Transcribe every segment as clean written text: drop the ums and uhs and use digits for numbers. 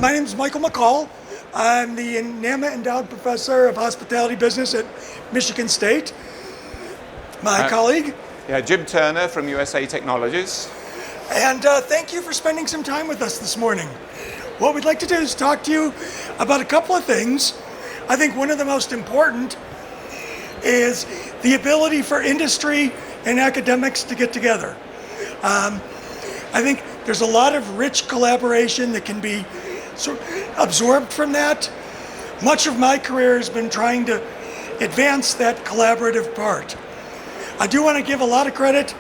My name is Michael McCall. I'm the NAMA Endowed Professor of Hospitality Business at Michigan State. My colleague. Yeah, Jim Turner from USA Technologies. And thank you for spending some time with us this morning. What we'd like to do is talk to you about a couple of things. I think one of the most important is the ability for industry and academics to get together. I think there's a lot of rich collaboration that can be absorbed from that. Much of my career has been trying to advance that collaborative part. I do want to give a lot of credit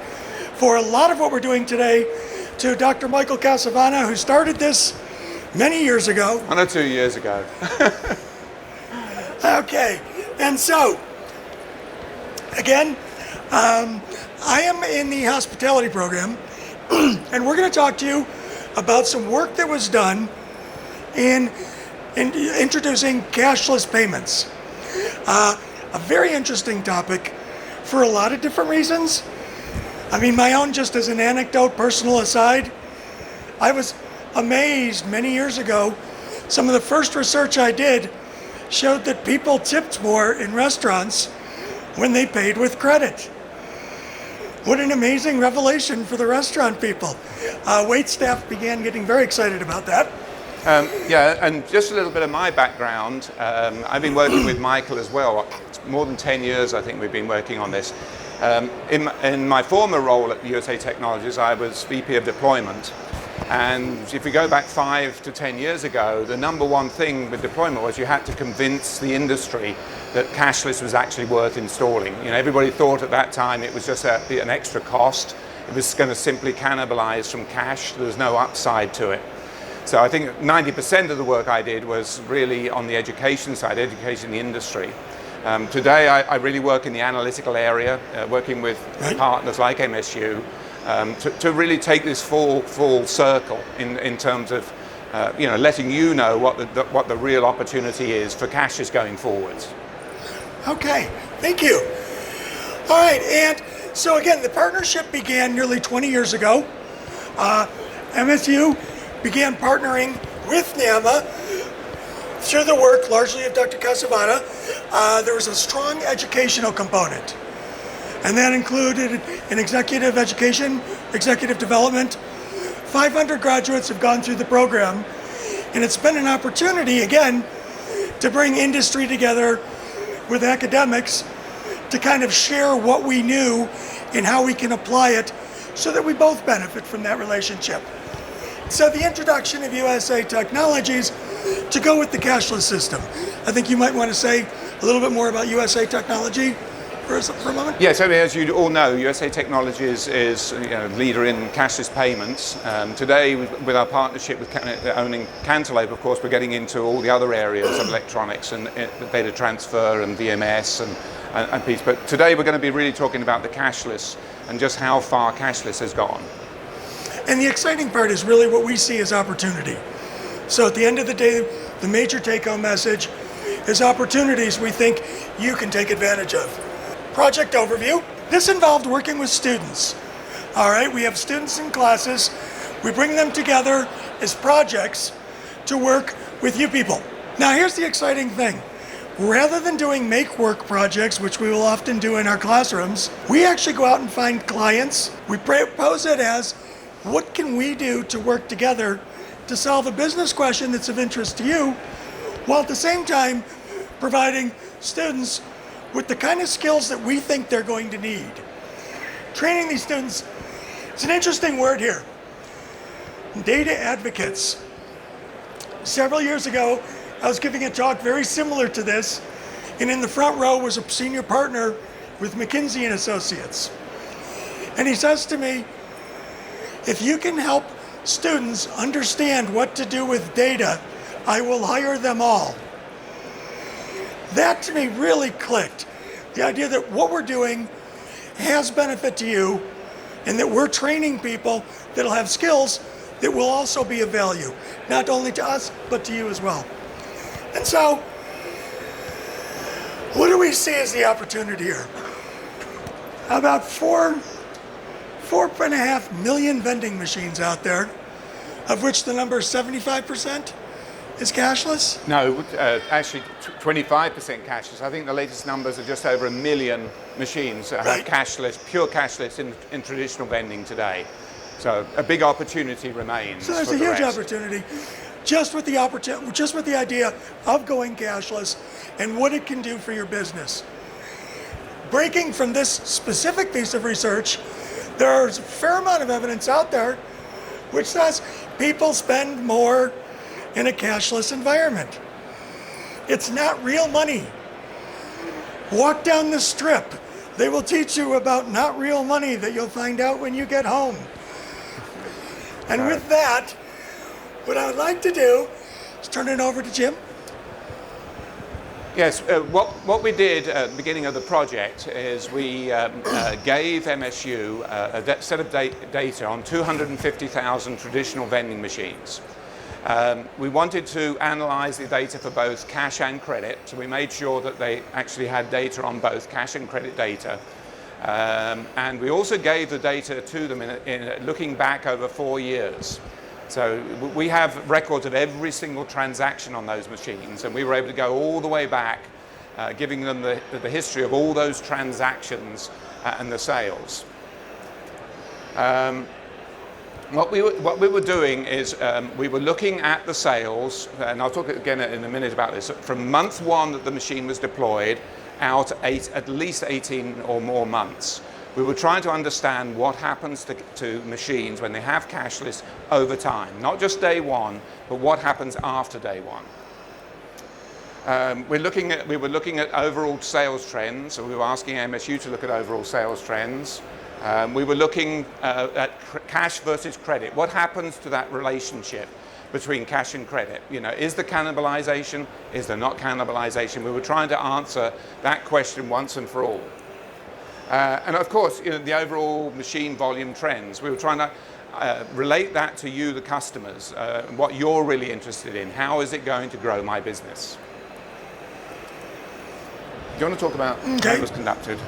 for a lot of what we're doing today to Dr. Michael Casavana, who started this many years ago. 1 or 2 years ago. Okay, and so, again, I am in the hospitality program, and we're going to talk to you about some work that was done in introducing cashless payments. A very interesting topic for a lot of different reasons. I mean, my own, just as an anecdote, personal aside, I was amazed many years ago. Some of the first research I did showed that people tipped more in restaurants when they paid with credit. What an amazing revelation for the restaurant people. Wait staff began getting very excited about that. Yeah, and just a little bit of my background. I've been working with Michael as well. It's more than 10 years, I think, we've been working on this. In my former role at USA Technologies, I was VP of Deployment. And if we go back 5 to 10 years ago, the number one thing with deployment was you had to convince the industry that cashless was actually worth installing. You know, everybody thought at that time it was just an extra cost. It was going to simply cannibalize from cash. There was no upside to it. So I think 90% of the work I did was really on the education side, educating the industry. Today I really work in the analytical area, working with partners like MSU to really take this full circle in terms of letting you know what the real opportunity is for cashless going forwards. Okay, thank you. All right, and so again, the partnership began nearly 20 years ago. MSU began partnering with NAMA through the work largely of Dr. Casavana. There was a strong educational component, and that included an executive education, executive development. 500 graduates have gone through the program, and it's been an opportunity, again, to bring industry together with academics to kind of share what we knew and how we can apply it so that we both benefit from that relationship. So the introduction of USA Technologies to go with the cashless system. I think you might want to say a little bit more about USA Technology for a moment. Yes, I mean, as you all know, USA Technologies is a leader in cashless payments. Today, with our partnership with owning Cantaloupe, of course, we're getting into all the other areas of electronics and data transfer and VMS and piece. But today, we're going to be really talking about the cashless and just how far cashless has gone. And the exciting part is really what we see as opportunity. So at the end of the day, the major take-home message is opportunities we think you can take advantage of. Project overview. This involved working with students. All right, we have students in classes. We bring them together as projects to work with you people. Now here's the exciting thing. Rather than doing make-work projects, which we will often do in our classrooms, we actually go out and find clients. We propose it as, what can we do to work together to solve a business question that's of interest to you, while at the same time providing students with the kind of skills that we think they're going to need. Training these students, it's an interesting word here. Data advocates. Several years ago, I was giving a talk very similar to this, and in the front row was a senior partner with McKinsey & Associates. And he says to me, if you can help students understand what to do with data, I will hire them all. That to me really clicked. The idea that what we're doing has benefit to you and that we're training people that'll have skills that will also be of value, not only to us, but to you as well. And so, what do we see as the opportunity here? About 4.5 million vending machines out there, of which the number is 75% is cashless? No, actually 25% cashless. I think the latest numbers are just over 1 million machines that have cashless, pure cashless in traditional vending today. So a big opportunity remains. So there's a huge opportunity, just with the idea of going cashless and what it can do for your business. Breaking from this specific piece of research, there's a fair amount of evidence out there which says people spend more in a cashless environment. It's not real money. Walk down the strip. They will teach you about not real money that you'll find out when you get home. And with that, what I would like to do is turn it over to Jim. Yes, what we did at the beginning of the project is we gave MSU a set of data on 250,000 traditional vending machines. We wanted to analyze the data for both cash and credit, so we made sure that they actually had data on both cash and credit data. And we also gave the data to them in looking back over 4 years. So we have records of every single transaction on those machines, and we were able to go all the way back, giving them the history of all those transactions and the sales. What we were doing is we were looking at the sales, and I'll talk again in a minute about this, from month 1 that the machine was deployed out at least 18 or more months. We were trying to understand what happens to machines when they have cashless over time, not just day 1, but what happens after day 1. We were looking at overall sales trends, so we were asking MSU to look at overall sales trends. We were looking at cash versus credit. What happens to that relationship between cash and credit? You know, is there cannibalization? Is there not cannibalization? We were trying to answer that question once and for all. And of course, you know, the overall machine volume trends. We were trying to relate that to you, the customers, what you're really interested in. How is it going to grow my business? Do you want to talk about how it was conducted?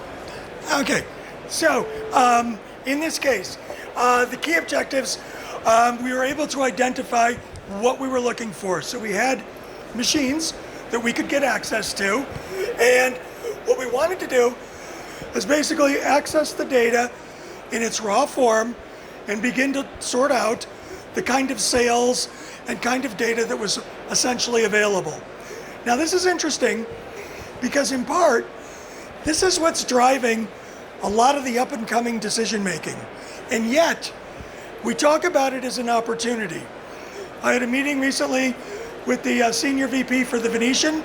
Okay, so in this case, the key objectives, we were able to identify what we were looking for. So we had machines that we could get access to, and what we wanted to do is basically access the data in its raw form and begin to sort out the kind of sales and kind of data that was essentially available. Now this is interesting because in part, this is what's driving a lot of the up and coming decision making. And yet, we talk about it as an opportunity. I had a meeting recently with the senior VP for the Venetian,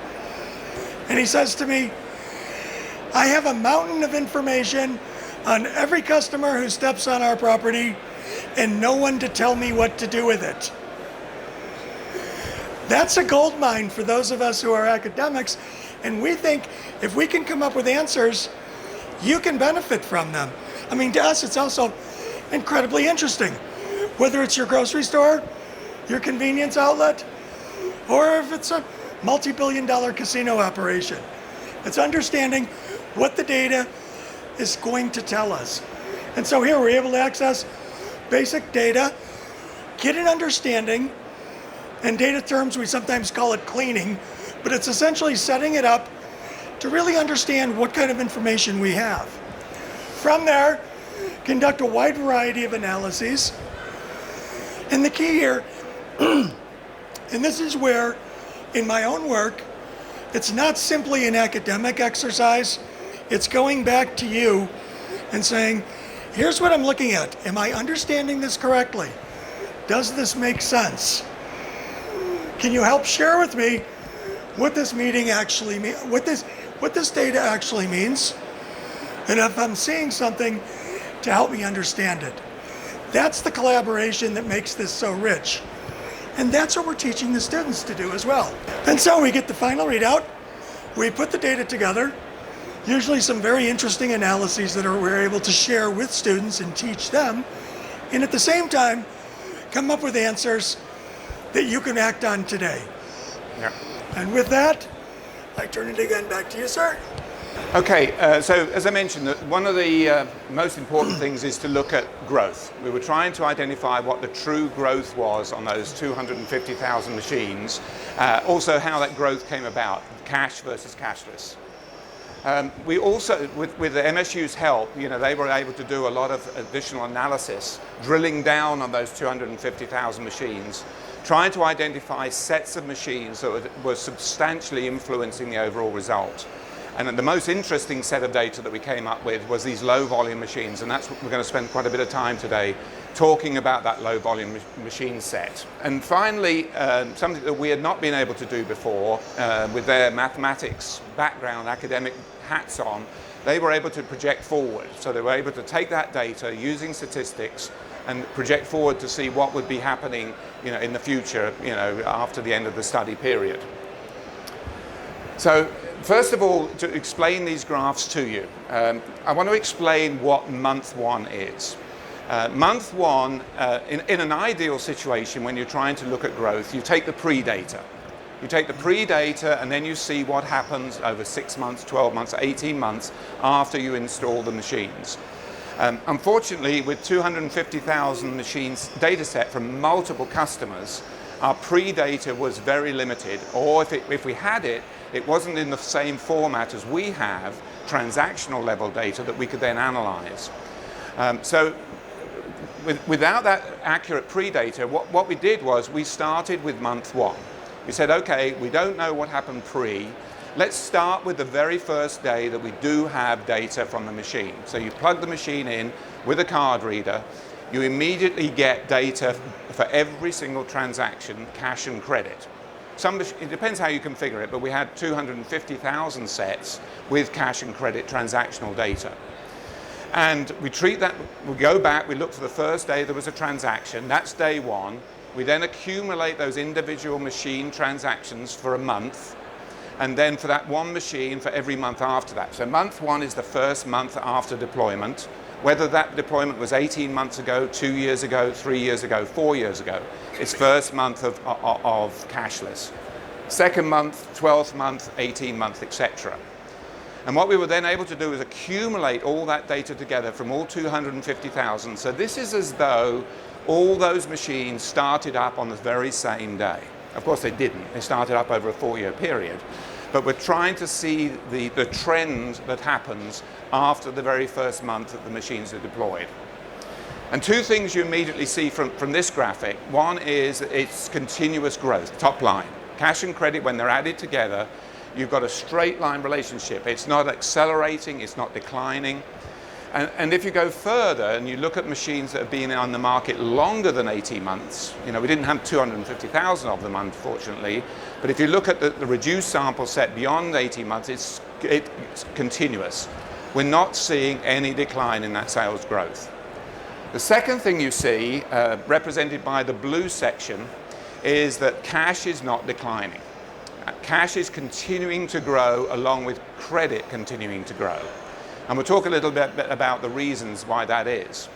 and he says to me, I have a mountain of information on every customer who steps on our property and no one to tell me what to do with it. That's a gold mine for those of us who are academics, and we think if we can come up with answers, you can benefit from them. I mean, to us, it's also incredibly interesting. Whether it's your grocery store, your convenience outlet, or if it's a multi-billion-dollar casino operation. It's understanding what the data is going to tell us. And so here we're able to access basic data, get an understanding. In data terms, we sometimes call it cleaning, but it's essentially setting it up to really understand what kind of information we have. From there, conduct a wide variety of analyses. And the key here, and this is where, in my own work, it's not simply an academic exercise. It's going back to you and saying, here's what I'm looking at. Am I understanding this correctly? Does this make sense? Can you help share with me what this meeting actually means, what this data actually means? And if I'm seeing something, to help me understand it. That's the collaboration that makes this so rich. And that's what we're teaching the students to do as well. And so we get the final readout, we put the data together, usually some very interesting analyses that we're able to share with students and teach them, and at the same time, come up with answers that you can act on today. Yeah. And with that, I turn it again back to you, sir. Okay, so as I mentioned, one of the most important things is to look at growth. We were trying to identify what the true growth was on those 250,000 machines, also how that growth came about, cash versus cashless. We also, with the MSU's help, they were able to do a lot of additional analysis, drilling down on those 250,000 machines, trying to identify sets of machines that were substantially influencing the overall result. And the most interesting set of data that we came up with was these low volume machines, and that's what we're going to spend quite a bit of time today talking about that low volume machine set. And finally, something that we had not been able to do before, with their mathematics background, academic hats on, they were able to project forward. So they were able to take that data using statistics and project forward to see what would be happening in the future, after the end of the study period. So first of all, to explain these graphs to you, I want to explain what month one is. Month one, in an ideal situation when you're trying to look at growth, you take the pre-data. You take the pre-data and then you see what happens over 6 months, 12 months, 18 months after you install the machines. Unfortunately, with 250,000 machines data set from multiple customers, our pre-data was very limited, or if we had it, it wasn't in the same format as we have transactional level data that we could then analyze. So without that accurate pre-data, what we did was we started with month one. We said, okay, we don't know what happened pre. Let's start with the very first day that we do have data from the machine. So you plug the machine in with a card reader, you immediately get data for every single transaction, cash and credit. It depends how you configure it, but we had 250,000 sets with cash and credit transactional data. And we treat that, we go back, we look for the first day there was a transaction, that's day one. We then accumulate those individual machine transactions for a month, and then for that one machine for every month after that. So month one is the first month after deployment, whether that deployment was 18 months ago, 2 years ago, 3 years ago, 4 years ago. It's first month of cashless. Second month, 12th month, 18 month, etc. And what we were then able to do is accumulate all that data together from all 250,000. So this is as though all those machines started up on the very same day. Of course they didn't. They started up over a 4-year period. But we're trying to see the trend that happens after the very first month that the machines are deployed. And two things you immediately see from this graphic. One is its continuous growth, top line. Cash and credit, when they're added together, you've got a straight line relationship. It's not accelerating, it's not declining. And if you go further and you look at machines that have been on the market longer than 18 months, we didn't have 250,000 of them, unfortunately, but if you look at the reduced sample set beyond 18 months, it's continuous. We're not seeing any decline in that sales growth. The second thing you see, represented by the blue section, is that cash is not declining. Cash is continuing to grow along with credit continuing to grow. And we'll talk a little bit about the reasons why that is.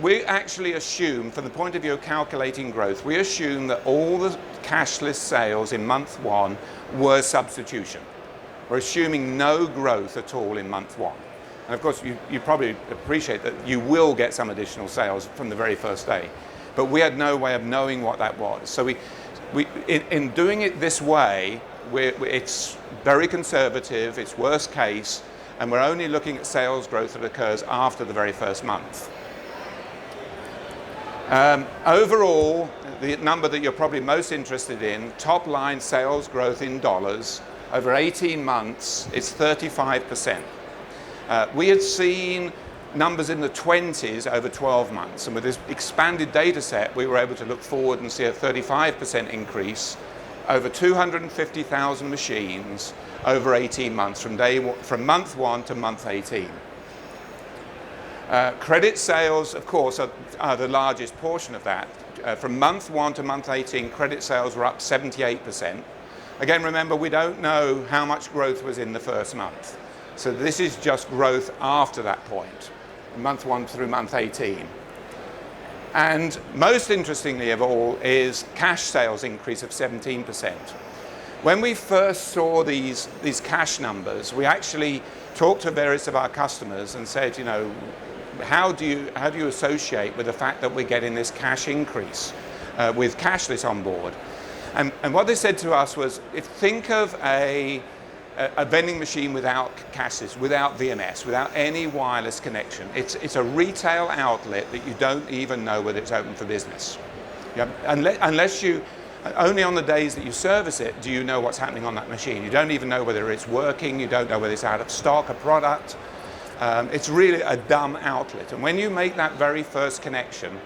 We actually assume, from the point of view of calculating growth, we assume that all the cashless sales in month one were substitution. We're assuming no growth at all in month one. And of course, you probably appreciate that you will get some additional sales from the very first day. But we had no way of knowing what that was. So in doing it this way, it's very conservative, it's worst case, and we're only looking at sales growth that occurs after the very first month. Overall, the number that you're probably most interested in, top line sales growth in dollars, over 18 months, it's 35%. We had seen numbers in the 20s over 12 months, and with this expanded data set, we were able to look forward and see a 35% increase over 250,000 machines over 18 months, from month one to month 18. Credit sales, of course, are the largest portion of that. From month one to month 18, credit sales were up 78%. Again, remember, we don't know how much growth was in the first month. So this is just growth after that point, month one through month 18. And most interestingly of all is cash sales increase of 17%. When we first saw these cash numbers, we actually talked to various of our customers and said, you know, how do you associate with the fact that we're getting this cash increase with cashless on board? And what they said to us was, think of a vending machine without cashless, without VMS, without any wireless connection. It's a retail outlet that you don't even know whether it's open for business. Yeah? Unless you, only on the days that you service it do you know what's happening on that machine. You don't even know whether it's working, you don't know whether it's out of stock, a product. It's really a dumb outlet. And when you make that very first connection,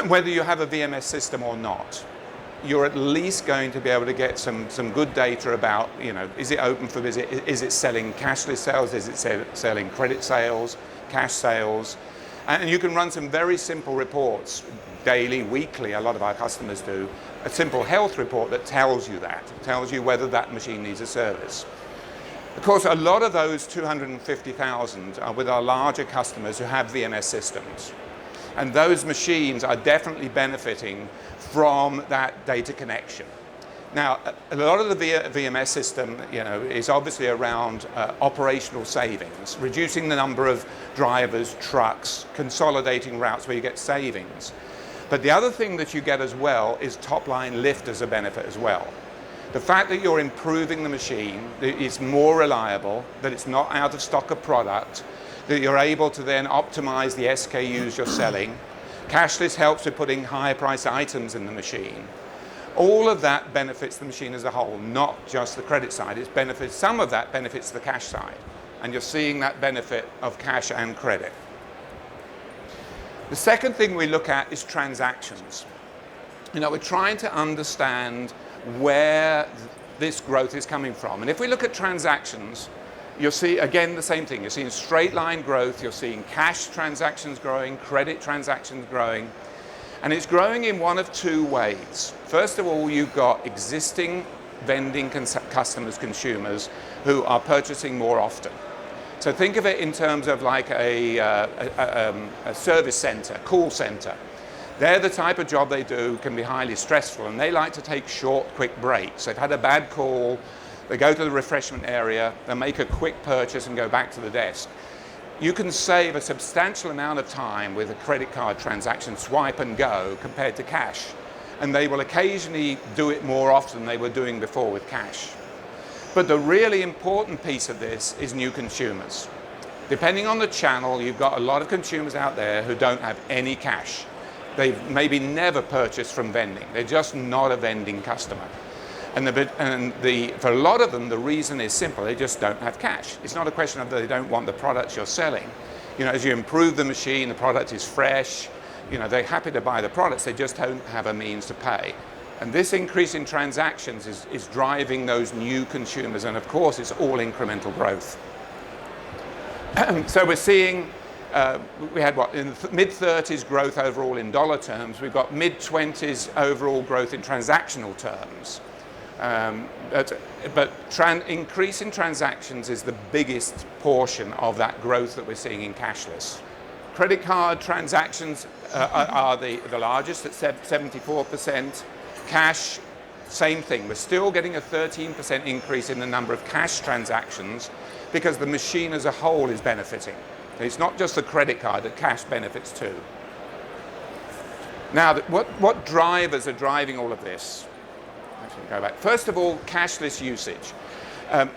whether you have a VMS system or not, you're at least going to be able to get some good data about, you know, is it open for business? Is it selling cashless sales? Is it selling credit sales, cash sales? And you can run some very simple reports, daily, weekly, a lot of our customers do, a simple health report that tells you that, tells you whether that machine needs a service. Of course, a lot of those 250,000 are with our larger customers who have VMS systems. And those machines are definitely benefiting from that data connection. Now, a lot of the VMS system, you know, is obviously around operational savings, reducing the number of drivers, trucks, consolidating routes where you get savings. But the other thing that you get as well is top-line lift as a benefit as well. The fact that you're improving the machine, that it's more reliable, that it's not out of stock of product, that you're able to then optimize the SKUs you're selling. Cashless helps with putting higher price items in the machine. All of that benefits the machine as a whole, not just the credit side. Some of that benefits the cash side. And you're seeing that benefit of cash and credit. The second thing we look at is transactions. You know, we're trying to understand where this growth is coming from. And if we look at transactions, you'll see, again, the same thing. You're seeing straight line growth. You're seeing cash transactions growing, credit transactions growing. And it's growing in one of two ways. First of all, you've got existing vending customers, consumers, who are purchasing more often. So think of it in terms of like a service center, call center. They're the type of job they do can be highly stressful, and they like to take short, quick breaks. They've had a bad call, they go to the refreshment area, they make a quick purchase and go back to the desk. You can save a substantial amount of time with a credit card transaction, swipe and go, compared to cash. And they will occasionally do it more often than they were doing before with cash. But the really important piece of this is new consumers. Depending on the channel, you've got a lot of consumers out there who don't have any cash. They've maybe never purchased from vending. They're just not a vending customer. And for a lot of them, the reason is simple. They just don't have cash. It's not a question of they don't want the products you're selling. You know, as you improve the machine, the product is fresh. You know, they're happy to buy the products. They just don't have a means to pay. And this increase in transactions is driving those new consumers. And of course, it's all incremental growth. So we're seeing, we had what, in the mid-30s growth overall in dollar terms. We've got mid-20s overall growth in transactional terms. But increase in transactions is the biggest portion of that growth that we're seeing in cashless. Credit card transactions are the largest at 74%. Cash, same thing. We're still getting a 13% increase in the number of cash transactions because the machine as a whole is benefiting. It's not just the credit card, that cash benefits too. Now, what drivers are driving all of this? Actually, go back. First of all, cashless usage.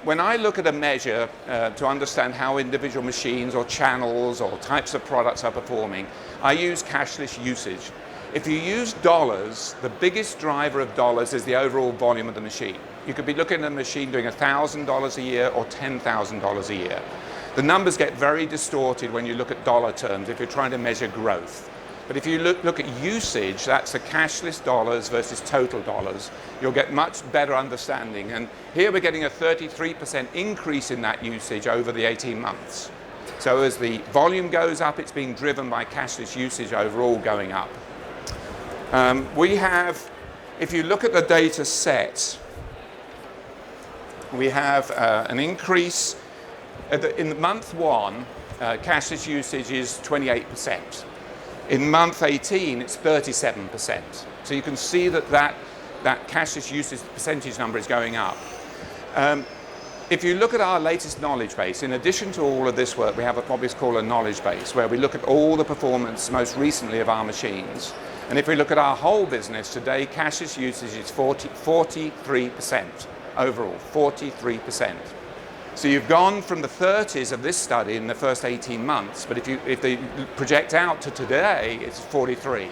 When I look at a measure to understand how individual machines or channels or types of products are performing, I use cashless usage. If you use dollars, the biggest driver of dollars is the overall volume of the machine. You could be looking at a machine doing $1,000 a year or $10,000 a year. The numbers get very distorted when you look at dollar terms if you're trying to measure growth. But if you look at usage, that's the cashless dollars versus total dollars, you'll get much better understanding. And here we're getting a 33% increase in that usage over the 18 months. So as the volume goes up, it's being driven by cashless usage overall going up. We have, if you look at the data set, we have an increase. In month 1, cashless usage is 28%. In month 18, it's 37%. So you can see that that cashless usage percentage number is going up. If you look at our latest knowledge base, in addition to all of this work, we have what we call a knowledge base, where we look at all the performance most recently of our machines. And if we look at our whole business today, cashless usage is 43% overall, 43%. So you've gone from the 30s of this study in the first 18 months, but if they project out to today, it's 43.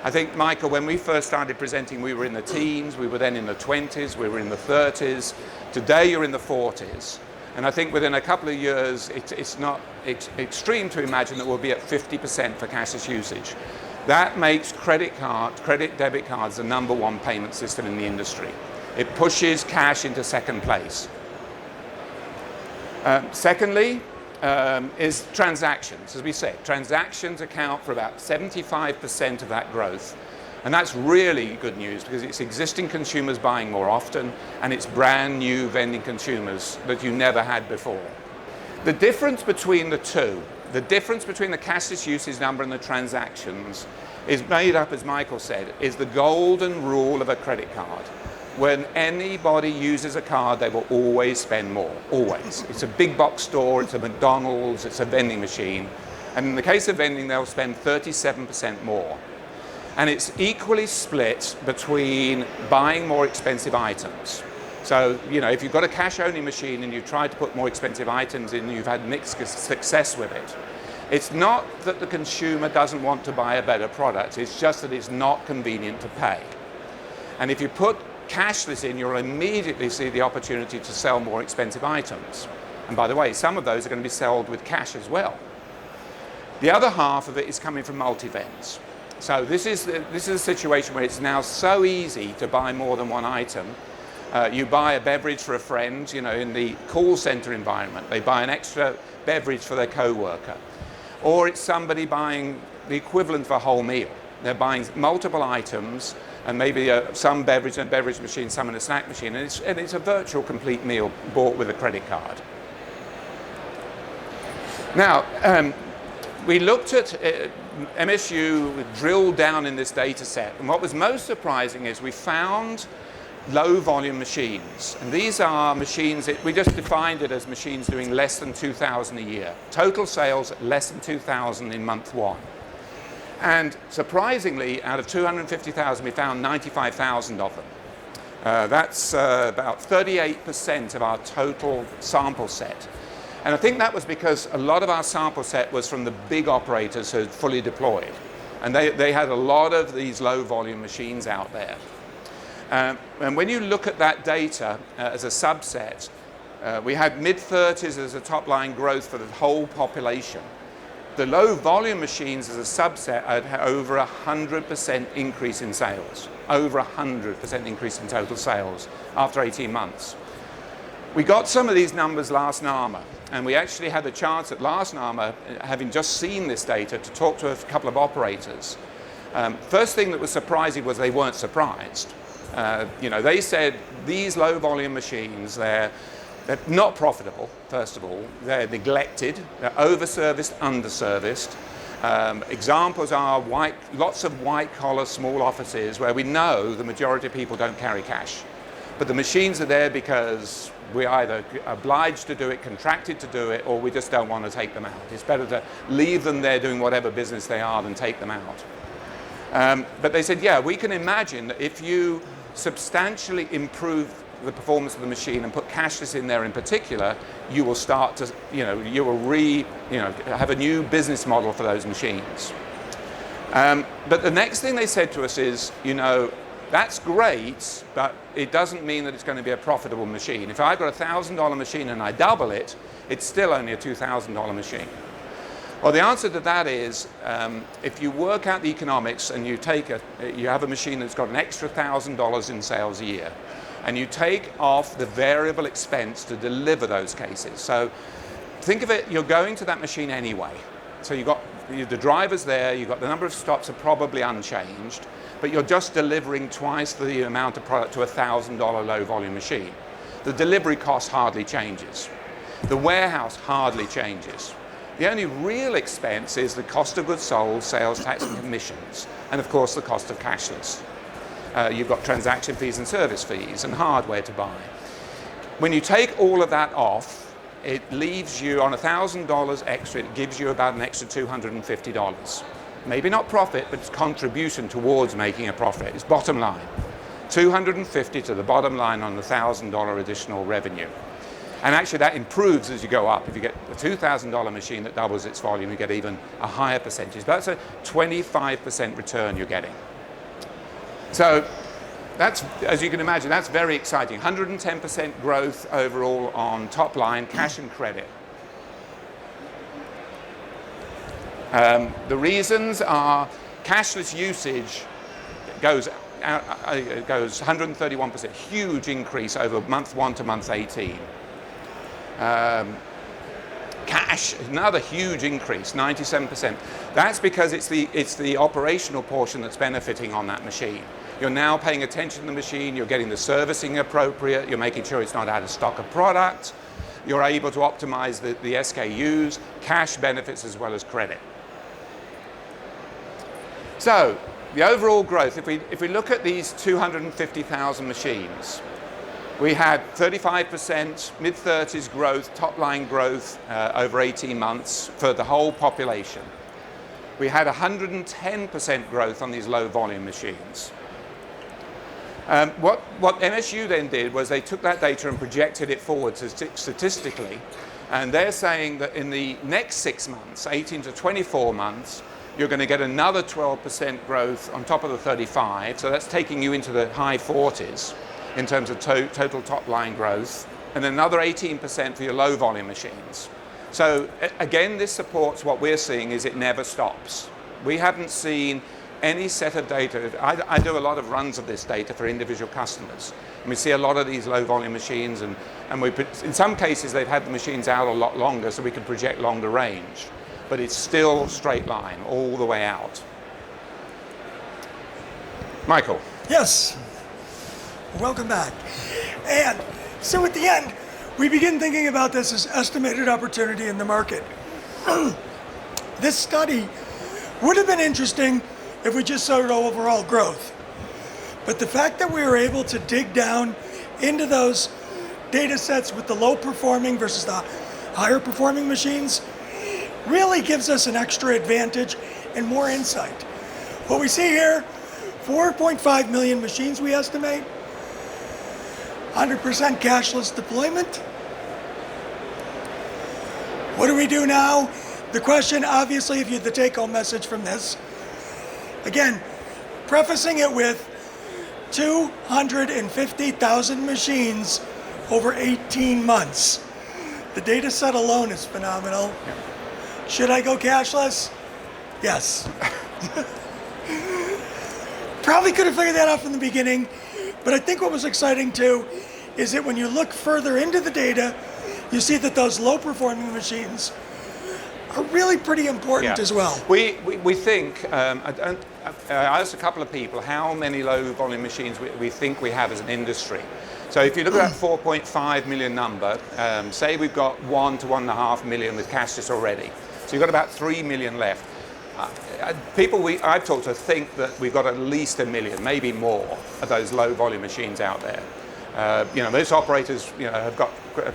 I think, Michael, when we first started presenting, we were in the teens, we were then in the 20s, we were in the 30s. Today, you're in the 40s. And I think within a couple of years, it's not extreme to imagine that we'll be at 50% for cashless usage. That makes credit debit cards the #1 payment system in the industry. It pushes cash into second place. Secondly, is transactions. As we said, transactions account for about 75% of that growth. And that's really good news because it's existing consumers buying more often and it's brand new vending consumers that you never had before. The difference between the two, the difference between the cashless usage number and the transactions is made up, as Michael said, is the golden rule of a credit card. When anybody uses a card, they will always spend more, always. It's a big box store, it's a McDonald's, it's a vending machine. And in the case of vending, they'll spend 37% more. And it's equally split between buying more expensive items. So, you know, if you've got a cash-only machine and you've tried to put more expensive items in, you've had mixed success with it. It's not that the consumer doesn't want to buy a better product, it's just that it's not convenient to pay. And if you put cashless in, you'll immediately see the opportunity to sell more expensive items. And by the way, some of those are going to be sold with cash as well. The other half of it is coming from multi-vends. So this is a situation where it's now so easy to buy more than one item. You buy a beverage for a friend, you know, in the call center environment. They buy an extra beverage for their co-worker. Or it's somebody buying the equivalent of a whole meal. They're buying multiple items and maybe some beverage in a beverage machine, some in a snack machine, and it's a virtual complete meal bought with a credit card. Now, we looked at MSU, drilled down in this data set, and what was most surprising is we found low volume machines. And these are machines that we just defined it as machines doing less than 2,000 a year. Total sales less than 2,000 in month one. And surprisingly, out of 250,000, we found 95,000 of them. That's about 38% of our total sample set. And I think that was because a lot of our sample set was from the big operators who had fully deployed. And they had a lot of these low volume machines out there. And when you look at that data as a subset, we had mid-30s as a top-line growth for the whole population. The low volume machines as a subset had over 100% increase in sales, over 100% increase in total sales after 18 months. We got some of these numbers last NAMA, and we actually had a chance at last NAMA, having just seen this data, to talk to a couple of operators. First thing that was surprising was they weren't surprised. You know, they said these low volume machines, they're not profitable, first of all. They're neglected, they're overserviced, underserviced. Examples are lots of white-collar small offices where we know the majority of people don't carry cash. But the machines are there because we're either obliged to do it, contracted to do it, or we just don't want to take them out. It's better to leave them there doing whatever business they are than take them out. But they said, yeah, we can imagine that if you substantially improve the performance of the machine and put cashless in there in particular, you will start to, you will have a new business model for those machines. But the next thing they said to us is, that's great, but it doesn't mean that it's going to be a profitable machine. If I've got a $1,000 machine and I double it, it's still only a $2,000 machine. Well, the answer to that is, if you work out the economics and you have a machine that's got an extra $1,000 in sales a year, and you take off the variable expense to deliver those cases. So think of it, you're going to that machine anyway. So you've got the drivers there, you've got the number of stops are probably unchanged, but you're just delivering twice the amount of product to a $1,000 low volume machine. The delivery cost hardly changes. The warehouse hardly changes. The only real expense is the cost of goods sold, sales tax and commissions, and of course the cost of cashless. You've got transaction fees and service fees and hardware to buy. When you take all of that off, it leaves you on $1,000 extra, it gives you about an extra $250. Maybe not profit, but it's contribution towards making a profit. It's bottom line. $250 to the bottom line on the $1,000 additional revenue. And actually that improves as you go up. If you get a $2,000 machine that doubles its volume, you get even a higher percentage. But that's a 25% return you're getting. So that's, as you can imagine, that's very exciting. 110% growth overall on top line, cash and credit. The reasons are cashless usage goes 131%, huge increase over month 1 to month 18. Cash, another huge increase, 97%. That's because it's the operational portion that's benefiting on that machine. You're now paying attention to the machine, you're getting the servicing appropriate, you're making sure it's not out of stock of product, you're able to optimize the SKUs, cash benefits as well as credit. So, the overall growth, if we look at these 250,000 machines, we had 35%, mid-30s growth, top-line growth over 18 months for the whole population. We had 110% growth on these low-volume machines. What MSU then did was they took that data and projected it forward statistically, and they're saying that in the next 6 months, 18 to 24 months, you're going to get another 12% growth on top of the 35, so that's taking you into the high 40s in terms of total top-line growth, and another 18% for your low-volume machines. So again, this supports what we're seeing is it never stops. We haven't seen any set of data. I do a lot of runs of this data for individual customers, and we see a lot of these low-volume machines, and in some cases they've had the machines out a lot longer so we can project longer range, but it's still straight line all the way out. Michael. Yes. Welcome back. And so at the end, we begin thinking about this as estimated opportunity in the market. This study would have been interesting if we just saw overall growth. But the fact that we were able to dig down into those data sets with the low performing versus the higher performing machines really gives us an extra advantage and more insight. What we see here, 4.5 million machines we estimate, 100% cashless deployment. What do we do now? The question, obviously, if you had the take-home message from this, again, prefacing it with 250,000 machines over 18 months. The data set alone is phenomenal. Yeah. Should I go cashless? Yes. Probably could have figured that out from the beginning, but I think what was exciting too is that when you look further into the data, you see that those low-performing machines are really pretty important as well. We think, I asked a couple of people how many low-volume machines we think we have as an industry. So if you look at that 4.5 million number, say we've got 1 to 1.5 million with cashless already. So you've got about 3 million left. People I've talked to think that we've got at least 1 million, maybe more, of those low-volume machines out there. Those operators, have got.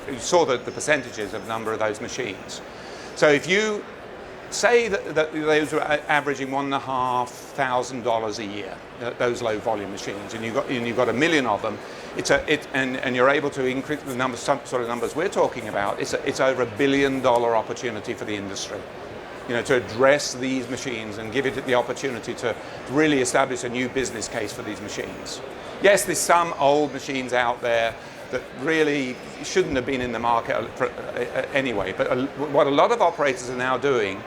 You saw the percentages of the number of those machines. So if you say that those are averaging $1,500 a year, those low-volume machines, and you've got 1 million of them, and you're able to increase the numbers, some sort of numbers we're talking about. It's over $1 billion opportunity for the industry. To address these machines and give it the opportunity to really establish a new business case for these machines. Yes, there's some old machines out there that really shouldn't have been in the market anyway, but what a lot of operators are now doing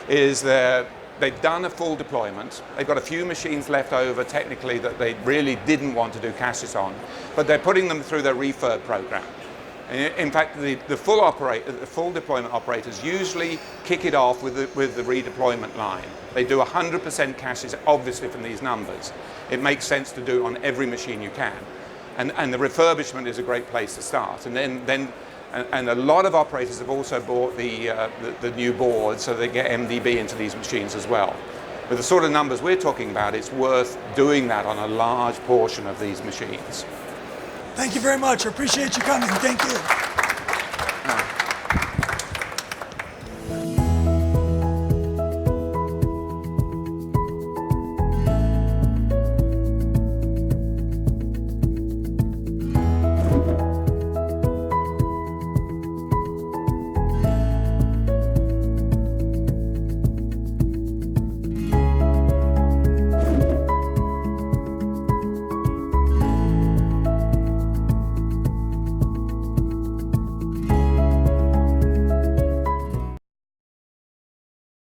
is they've done a full deployment. They've got a few machines left over technically that they really didn't want to do cashless on, but they're putting them through their refurb program. In fact, the full deployment operators usually kick it off with the redeployment line. They do 100% cashless, obviously from these numbers. It makes sense to do it on every machine you can. And the refurbishment is a great place to start. And then a lot of operators have also bought the new boards so they get MDB into these machines as well. with the sort of numbers we're talking about, it's worth doing that on a large portion of these machines. Thank you very much. I appreciate you coming. Thank you.